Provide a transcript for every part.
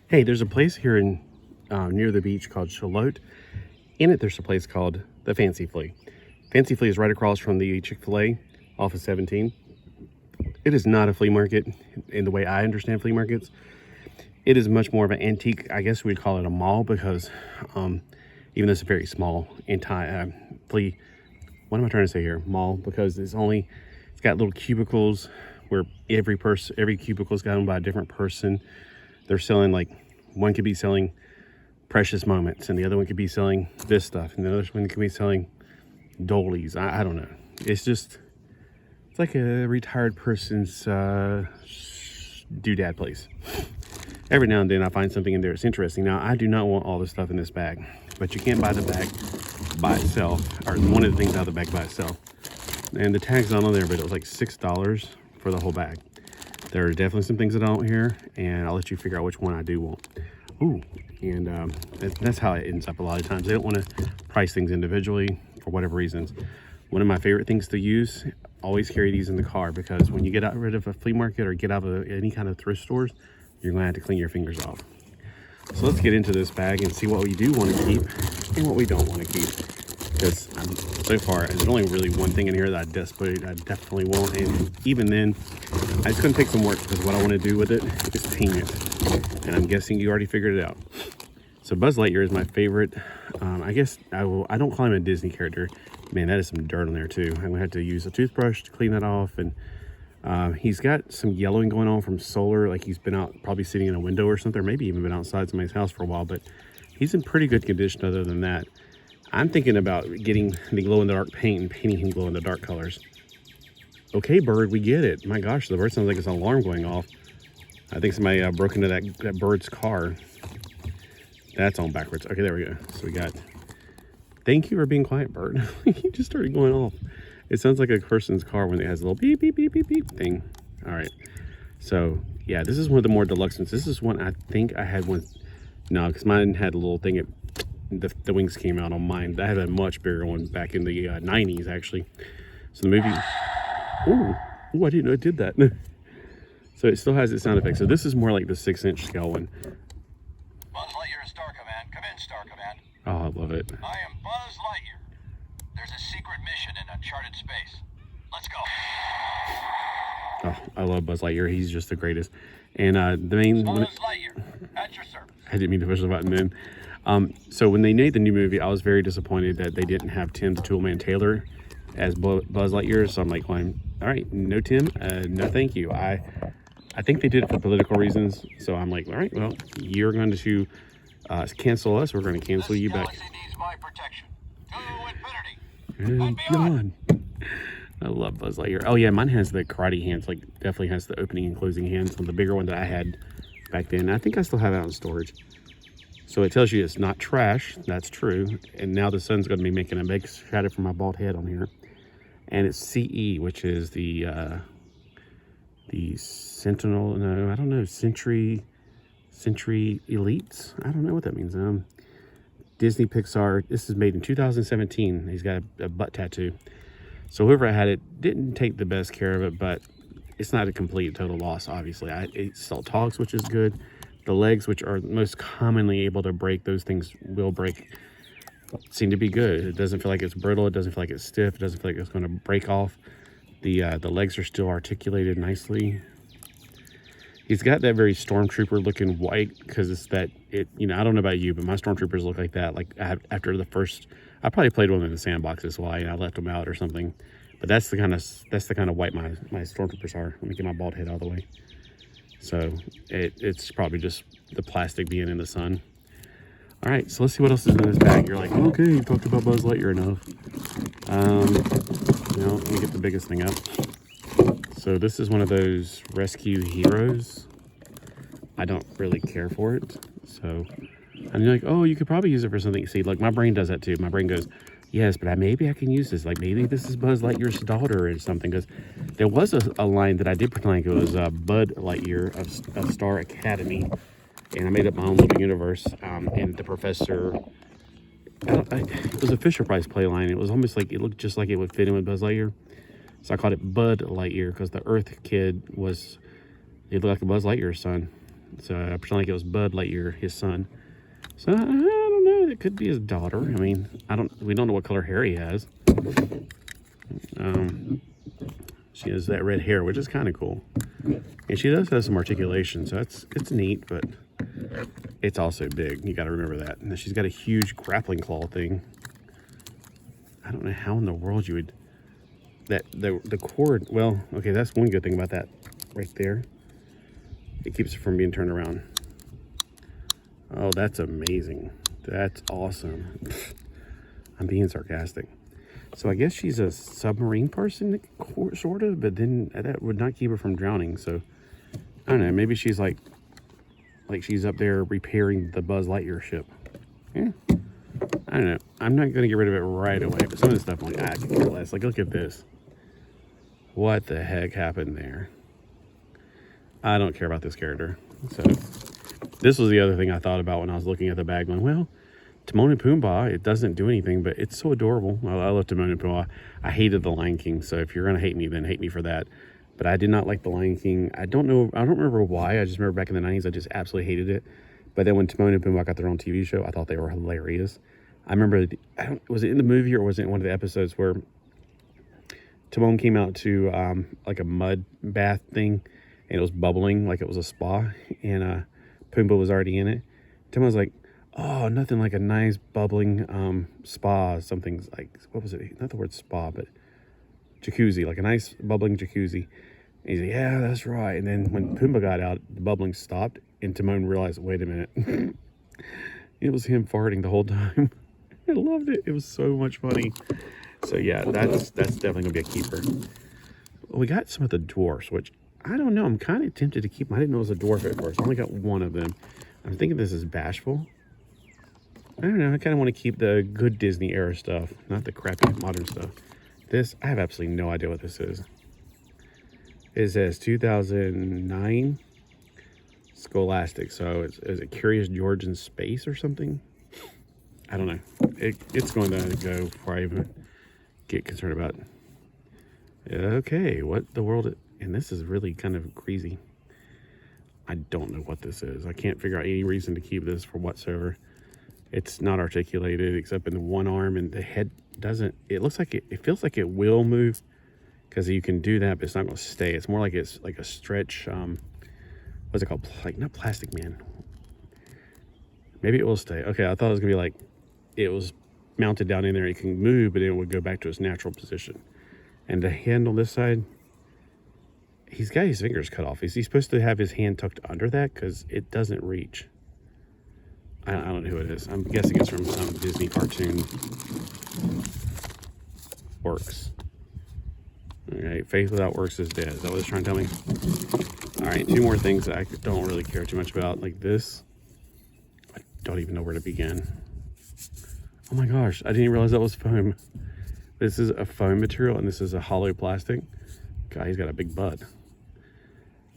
Hey, there's a place here in near the beach called Charlotte. In it, there's a place called the Fancy Flea. Fancy Flea is right across from the Chick-fil-A off of 17. It is not a flea market in the way I understand flea markets. It is much more of an antique, I guess we'd call it a mall, because even though it's a very small flea, what am I trying to say here? Mall, because it's got little cubicles where every cubicle is owned by a different person. They're selling, like, one could be selling precious moments, and the other one could be selling this stuff, and the other one could be selling dollies. I don't know. It's like a retired person's doodad place. Every now and then I find something in there that's interesting. Now, I do not want all the stuff in this bag, but you can't buy the bag by itself, or one of the things out of the bag by itself. And the tag's not on there, but it was like $6 for the whole bag. There are definitely some things I don't here, and I'll let you figure out which one I do want. Ooh, and that's how it ends up a lot of times. They don't want to price things individually for whatever reasons. One of my favorite things to use, always carry these in the car, because when you get rid of a flea market or get out of any kind of thrift stores, you're going to have to clean your fingers off. So let's get into this bag and see what we do want to keep and what we don't want to keep. Because so far, there's only really one thing in here that I definitely want, and even then, I just gonna take some work, because what I want to do with it is paint it. And I'm guessing you already figured it out. So Buzz Lightyear is my favorite. I guess I don't call him a Disney character. Man, that is some dirt on there too. I'm gonna have to use a toothbrush to clean that off, and he's got some yellowing going on from solar, like he's been out probably sitting in a window or something, or maybe even been outside somebody's house for a while, but he's in pretty good condition other than that. I'm thinking about getting the glow-in-the-dark paint and painting him glow-in-the-dark colors. Okay, bird, we get it. My gosh, the bird sounds like it's an alarm going off. I think somebody broke into that bird's car. That's on backwards. Okay, there we go. So we got, thank you for being quiet, bird. You just started going off. It sounds like a person's car when it has a little beep, beep, beep, beep, beep thing. All right. So, yeah, this is one of the more deluxe ones. This is one I think I had one. No, because mine had a little thing. The wings came out on mine. I had a much bigger one back in the 90s, actually. So the movie... Ooh, I didn't know it did that. So it still has its sound effect. So this is more like the 6-inch scale one. Buzz Lightyear, Star Command. Come in, Star Command. Oh, I love it. I am Buzz Lightyear. There's a secret mission in uncharted space. Let's go. Oh, I love Buzz Lightyear. He's just the greatest. And the main... Buzz Lightyear, at your service. I didn't mean to push the button then. So when they made the new movie, I was very disappointed that they didn't have Tim the Toolman Taylor as Buzz Lightyear. So I'm like, well, all right, no Tim, no thank you. I think they did it for political reasons. So I'm like, all right, well, you're going to cancel us. We're going to cancel you back. This galaxy needs my protection. To infinity. And beyond. I love Buzz Lightyear. Oh yeah, mine has the karate hands. Like, definitely has the opening and closing hands on the bigger one that I had back then. I think I still have it out in storage. So it tells you it's not trash. That's true. And now the sun's going to be making a big shadow for my bald head on here. And it's CE, which is the Sentinel. No, I don't know. Century Elites. I don't know what that means. Disney Pixar. This is made in 2017. He's got a butt tattoo. So whoever had it didn't take the best care of it, but it's not a complete total loss. Obviously, it still talks, which is good. The legs, which are most commonly able to break, those things will break, seem to be good. It doesn't feel like it's brittle. It doesn't feel like it's stiff. It doesn't feel like it's going to break off. The legs are still articulated nicely. He's got that very stormtrooper looking white, because it's that, I don't know about you, but my stormtroopers look like that. Like after the first, I probably played one in the sandbox. That's why I left them out or something. But that's the kind of white my stormtroopers are. Let me get my bald head out of the way. So it's probably just the plastic being in the sun. All right, so let's see what else is in this bag. You're like, okay, you talked about Buzz Lightyear enough. Let me get the biggest thing up. So this is one of those rescue heroes. I don't really care for it. So I'm like, oh, you could probably use it for something. See, like my brain does that too. My brain goes, yes, but maybe I can use this. Like maybe this is Buzz Lightyear's daughter or something. Because there was a line that I did pretend like it was Bud Lightyear of Star Academy. And I made up my own little universe. And the professor, it was a Fisher Price play line. It was almost like, it looked just like it would fit in with Buzz Lightyear. So I called it Bud Lightyear, because the Earth kid he looked like a Buzz Lightyear's son. So I pretend like it was Bud Lightyear, his son. So I don't know. It could be his daughter. I mean, we don't know what color hair he has. She has that red hair, which is kind of cool. And she does have some articulation, so it's neat, but it's also big. You got to remember that. And then she's got a huge grappling claw thing. I don't know how in the world you would the cord. Well, okay, that's one good thing about that right there. It keeps it from being turned around. Oh, that's amazing. That's awesome. I'm being sarcastic. So I guess she's a submarine person, sort of, but then that would not keep her from drowning. So I don't know. Maybe she's like she's up there repairing the Buzz Lightyear ship. Yeah. I don't know. I'm not going to get rid of it right away, but some of the stuff I'm like, I could care less. Like, look at this. What the heck happened there? I don't care about this character. So this was the other thing I thought about when I was looking at the bag going, well, Timon and Pumbaa, it doesn't do anything, but it's so adorable. I love Timon and Pumbaa. I hated The Lion King, so if you're going to hate me, then hate me for that. But I did not like The Lion King. I don't remember why. I just remember back in the 90s, I just absolutely hated it. But then when Timon and Pumbaa got their own TV show, I thought they were hilarious. I remember, was it in the movie or was it in one of the episodes where Timon came out to like a mud bath thing, and it was bubbling like it was a spa, and Pumbaa was already in it. Timon was like, oh, nothing like a nice bubbling spa, something like, what was it? Not the word spa, but jacuzzi, like a nice bubbling jacuzzi. And he's like, yeah, that's right. And then when Pumbaa got out, the bubbling stopped, and Timon realized, wait a minute. It was him farting the whole time. I loved it. It was so much funny. So yeah, that's definitely gonna be a keeper. Well, we got some of the dwarfs, which I don't know. I'm kind of tempted to keep them. I didn't know it was a dwarf at first. I only got one of them. I'm thinking this is Bashful. I don't know. I kind of want to keep the good Disney era stuff, not the crappy modern stuff. This, I have absolutely no idea what this is. It says 2009 Scholastic. So is it Curious George in Space or something? I don't know. It's going to go before I even get concerned about it. Okay, what the world? And this is really kind of greasy. I don't know what this is. I can't figure out any reason to keep this for whatsoever. It's not articulated except in the one arm, and the head doesn't. It looks like it feels like it will move because you can do that, but it's not going to stay. It's more like it's like a stretch. What's it called? Like, not Plastic Man. Maybe it will stay. Okay, I thought it was gonna be like it was mounted down in there. It can move, but it would go back to its natural position. And the hand on this side, he's got his fingers cut off. Is he supposed to have his hand tucked under that? Because it doesn't reach. I don't know who it is. I'm guessing it's from some Disney cartoon. Works. Okay, faith without works is dead. Is that what it's trying to tell me? All right, two more things that I don't really care too much about, like this. I don't even know where to begin. Oh my gosh, I didn't even realize that was foam. This is a foam material, and this is a hollow plastic. God, he's got a big butt.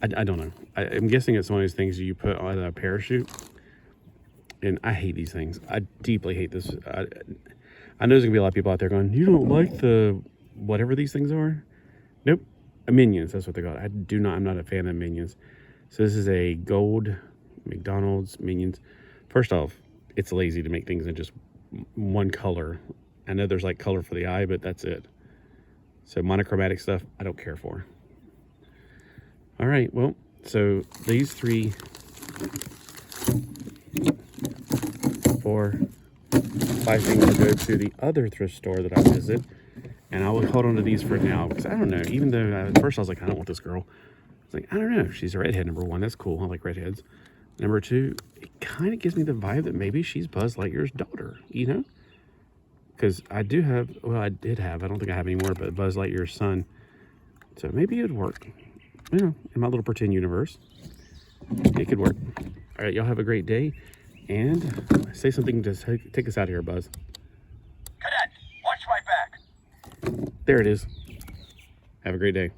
I don't know. I'm guessing it's one of those things you put on a parachute. And I hate these things. I deeply hate this. I know there's gonna be a lot of people out there going, you don't like the whatever these things are? Nope. Minions, that's what they call it. I'm not a fan of Minions. So this is a gold McDonald's Minions. First off, it's lazy to make things in just one color. I know there's like color for the eye, but that's it. So monochromatic stuff, I don't care for. All right, well, so these 3, 4, 5 things will go to the other thrift store that I visit. And I will hold on to these for now, because I don't know, even though at first I was like, I don't want this girl. I was like, I don't know, she's a redhead, number 1, that's cool, I like redheads. Number 2, it kind of gives me the vibe that maybe she's Buzz Lightyear's daughter, you know? Because I did have, I don't think I have anymore, but Buzz Lightyear's son. So maybe it'd work, you know, in my little pretend universe. It could work. All right, y'all have a great day, and say something to take us out of here, Buzz. Cadet, watch my back. There it is. Have a great day.